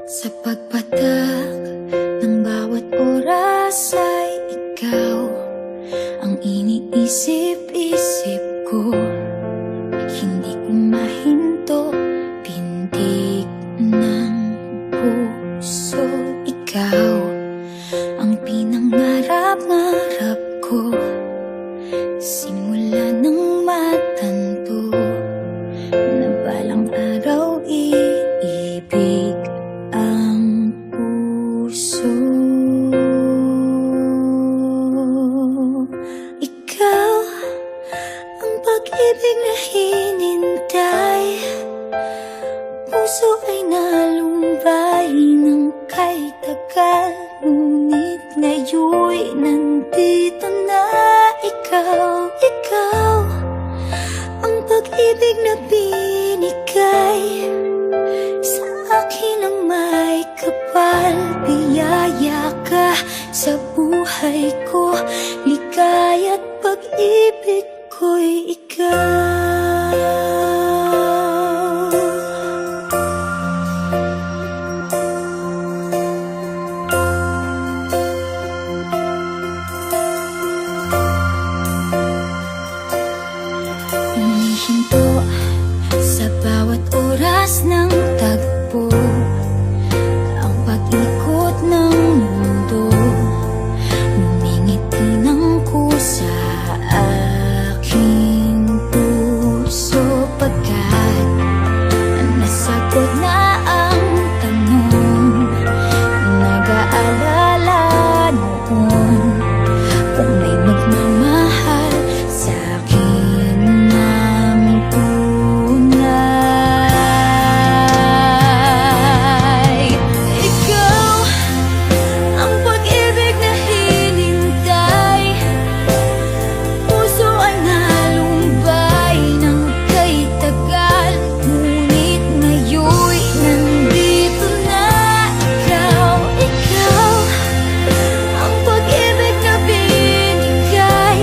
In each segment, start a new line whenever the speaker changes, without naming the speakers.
Sa pagpatak ng bawat oras ay ikaw ang iniisip-isip ko. Hindi ko mahinto, pintig ng puso. Ikaw ang pinangarap-ngarap ko, simula ng matanto na balang araw iibig ang puso. Ikaw ang pag-ibig na hinintay, puso ay nalumbay ng kay tagal, ngunit ngayon'y nandito na ikaw. Ikaw ang pag-ibig na binigay sa akin ang may kapal. Biyaya ka sa buhay ko, ligaya't pag-ibig ko'y ikaw. Humihinto sa bawat oras ng tagpo, ang pag-ikot ng mundo, ngumingiti ng kusa aking puso. Pagkat nasagot na ang tanong, nag-aalala noon kung may magmamahal sa'kin ng tunay. Ikaw ang pag-ibig na hinintay, puso ay nalumbay ng kay tagal, ngunit ngayon'y nandito na ikaw. Ikaw ang pag-ibig na binigay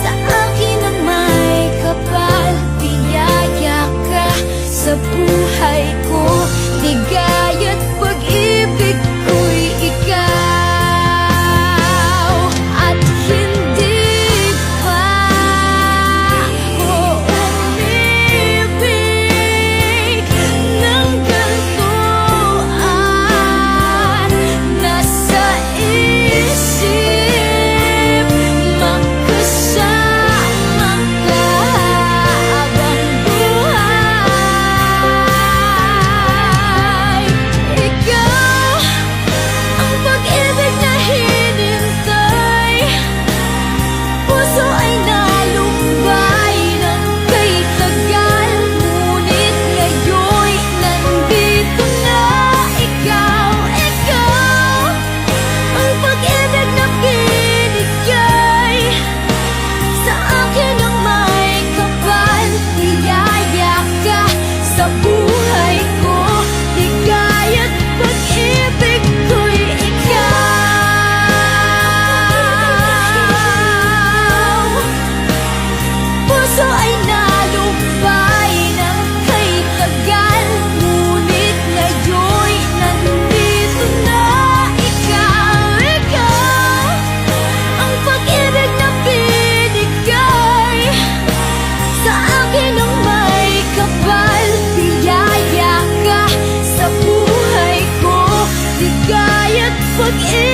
sa akin ang may kapal. Biyaya ka sa buhay ko, ligaya't pag-ibig ko'y ikaw. At hindi pa ako umibig ng ganito, at nasa isip magkasama ka habang buhay. Ikaw ang pag-ibig na hinintay, puso ay nalumbay ng kay tagal, ngunit ngayon'y nandito na ikaw. Ikaw ang pag-ibig na binigay sa akin ang may kapal. Biyaya ka sa buhay ko, ligaya't pag-ibig ko'y ikaw. Puso ay nalumbay ng kay tagal, ngunit ngayon'y nandito na ikaw. Ikaw ang pag-ibig na binigay sa akin ang may kapal. Biyaya ka sa buhay ko, ligaya't pag-ibig